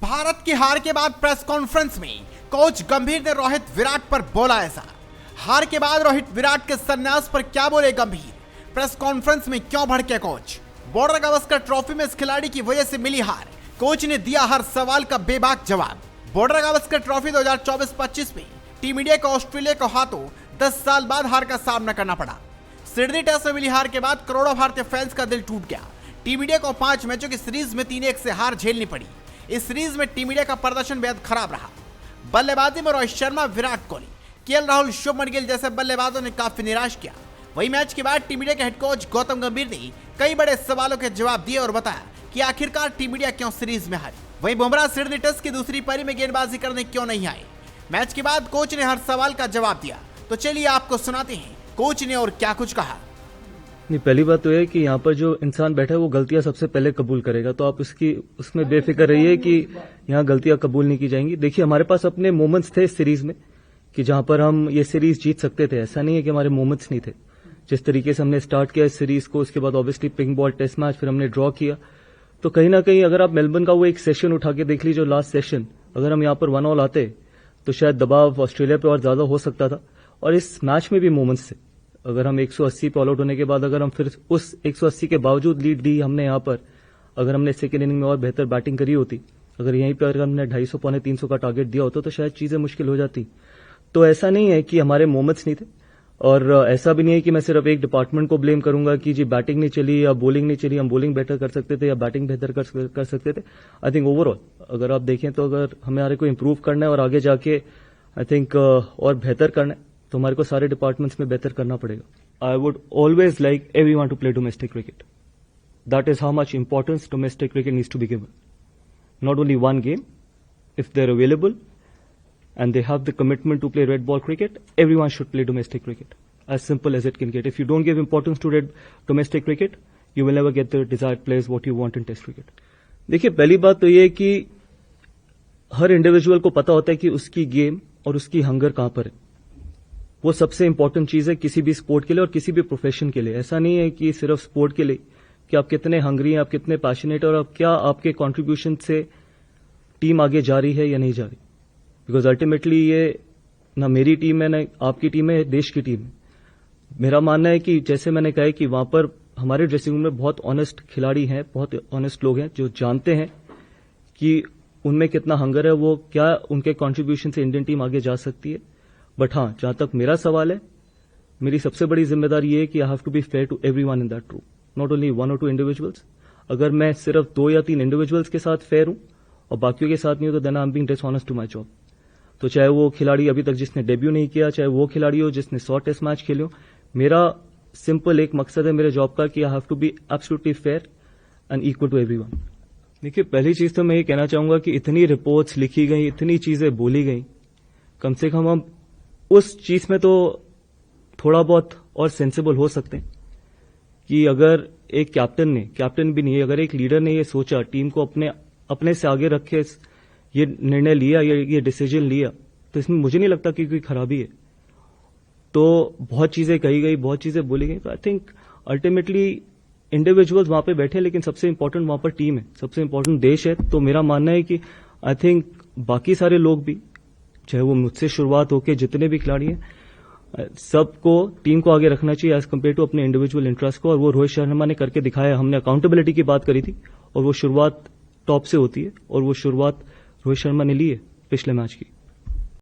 भारत की हार के बाद प्रेस कॉन्फ्रेंस में कोच गंभीर ने रोहित विराट पर बोला ऐसा। हार के बाद रोहित विराट के संन्यास पर क्या बोले गंभीर? प्रेस कॉन्फ्रेंस में क्यों भड़के कोच? बॉर्डर गावस्कर ट्रॉफी में इस खिलाड़ी की वजह से मिली हार, कोच ने दिया हर सवाल का बेबाक जवाब। बॉर्डर गावस्कर ट्रॉफी 2024-25 में टीम इंडिया को ऑस्ट्रेलिया को हाथों 10 साल बाद हार का सामना करना पड़ा। सिडनी टेस्ट में मिली हार के बाद करोड़ों भारतीय फैंस का दिल टूट गया। टीम इंडिया को 5 मैचों की सीरीज में 3-1 से हार झेलनी पड़ी। इस सीरीज में टीम इंडिया का प्रदर्शन बेहद खराब रहा। बल्लेबाजी में रोहित शर्मा, विराट कोहली, केएल राहुल, शुभमन गिल जैसे बल्लेबाजों ने काफी निराश किया। वही मैच के बाद टीम इंडिया के हेड कोच गौतम गंभीर ने कई बड़े सवालों के जवाब दिए और बताया कि आखिरकार टीम इंडिया क्यों सीरीज में हारी। वहीं बुमराह सिडनी टेस्ट की दूसरी पारी में गेंदबाजी करने क्यों नहीं आए। मैच के बाद कोच ने हर सवाल का जवाब दिया। तो चलिए आपको सुनाते हैं कोच ने और क्या कुछ कहा। नहीं, पहली बात तो यह है कि यहाँ पर जो इंसान बैठा है वो गलतियां सबसे पहले कबूल करेगा, तो आप उसमें बेफिक्र रहिए कि यहाँ गलतियां कबूल नहीं की जाएंगी। देखिए, हमारे पास अपने मोमेंट्स थे इस सीरीज में कि जहां पर हम ये सीरीज जीत सकते थे। ऐसा नहीं है कि हमारे मोमेंट्स नहीं थे। जिस तरीके से हमने स्टार्ट किया इस सीरीज को, उसके बाद obviously pink ball test match, फिर हमने ड्रॉ किया, तो कहीं ना कहीं अगर आप मेलबर्न का वो एक सेशन उठा के देख लीजिए, लास्ट सेशन, अगर हम यहाँ पर 1 ऑल आते तो शायद दबाव ऑस्ट्रेलिया पे और ज्यादा हो सकता था। और इस मैच में भी मोमेंट्स थे। अगर हम 180 पे ऑल आउट होने के बाद अगर हम फिर उस 180 के बावजूद लीड दी हमने यहाँ पर, अगर हमने सेकेंड इनिंग में और बेहतर बैटिंग करी होती, अगर यहीं पर अगर हमने 250 पौने 300 का टारगेट दिया होता तो शायद चीजें मुश्किल हो जाती। तो ऐसा नहीं है कि हमारे मोमेंट्स नहीं थे, और ऐसा भी नहीं है कि मैं सिर्फ एक डिपार्टमेंट को ब्लेम करूंगा कि जी बैटिंग नहीं चली या बॉलिंग नहीं चली, हम बॉलिंग बेहतर कर सकते थे या बैटिंग बेहतर कर सकते थे। आई थिंक ओवरऑल अगर आप देखें तो अगर हमारे को इम्प्रूव करना है और आगे जाके आई थिंक और बेहतर करना है तो हमारे को सारे डिपार्टमेंट्स में बेहतर करना पड़ेगा। I would always like everyone to play domestic cricket. That is how much importance domestic cricket needs to be given. Not only one game, if they are available and they have the commitment to play red ball cricket, everyone should play domestic cricket. As simple as it can get. If you don't give importance to domestic cricket, you will never get the desired players what you want in test cricket. देखिए, पहली बात तो ये है कि हर individual को पता होता है कि उसकी गेम और उसकी हंगर कहां पर है। वो सबसे इंपॉर्टेंट चीज है किसी भी स्पोर्ट के लिए और किसी भी प्रोफेशन के लिए। ऐसा नहीं है कि सिर्फ स्पोर्ट के लिए कि आप कितने हंगरी हैं, आप कितने पैशनेट और आप क्या आपके कॉन्ट्रीब्यूशन से टीम आगे जा रही है या नहीं जा रही। बिकॉज अल्टीमेटली ये ना मेरी टीम है ना आपकी टीम है, देश की टीम है। मेरा मानना है कि जैसे मैंने कहा है कि वहां पर हमारे ड्रेसिंग रूम में बहुत ऑनेस्ट खिलाड़ी हैं, बहुत ऑनेस्ट लोग हैं जो जानते हैं कि उनमें कितना हंगर है, वो क्या उनके कॉन्ट्रीब्यूशन से इंडियन टीम आगे जा सकती है। बट हाँ, जहां तक मेरा सवाल है, मेरी सबसे बड़ी जिम्मेदारी ये है कि I have to be fair to everyone in that room, not only 1 or 2 individuals. अगर मैं सिर्फ 2 या 3 इंडिविजुअल्स के साथ फेयर हूं और बाकियों के साथ नहीं हूं तो then I am being dishonest to my job. तो चाहे वो खिलाड़ी अभी तक जिसने डेब्यू नहीं किया, चाहे वो खिलाड़ी हो जिसने 100 टेस्ट मैच खेले हो, मेरा सिंपल एक मकसद है मेरे जॉब का कि I have to be absolutely fair and equal to everyone. देखिए, पहली चीज तो मैं ये कहना चाहूंगा कि इतनी रिपोर्ट्स लिखी गई, इतनी चीजें बोली गई, कम से कम हम उस चीज में तो थोड़ा बहुत और सेंसिबल हो सकते हैं कि अगर एक कैप्टन भी नहीं, अगर एक लीडर ने ये सोचा, टीम को अपने से आगे रखे ये निर्णय लिया, ये डिसीजन लिया, तो इसमें मुझे नहीं लगता कि कोई खराबी है। तो बहुत चीजें कही गई, बहुत चीजें बोली गई। तो आई थिंक अल्टीमेटली इंडिविजुअल्स वहां पे बैठे, लेकिन सबसे इंपॉर्टेंट वहां पर टीम है, सबसे इंपॉर्टेंट देश है। तो मेरा मानना है कि आई थिंक बाकी सारे लोग भी, चाहे वो मुझसे शुरुआत होकर जितने भी खिलाड़ी हैं, सबको टीम को आगे रखना चाहिए एज कम्पेयर टू अपने इंडिविजुअल इंटरेस्ट को। और वो रोहित शर्मा ने करके दिखाया। हमने अकाउंटेबिलिटी की बात करी थी और वो शुरुआत टॉप से होती है और वो शुरुआत रोहित शर्मा ने ली है पिछले मैच की।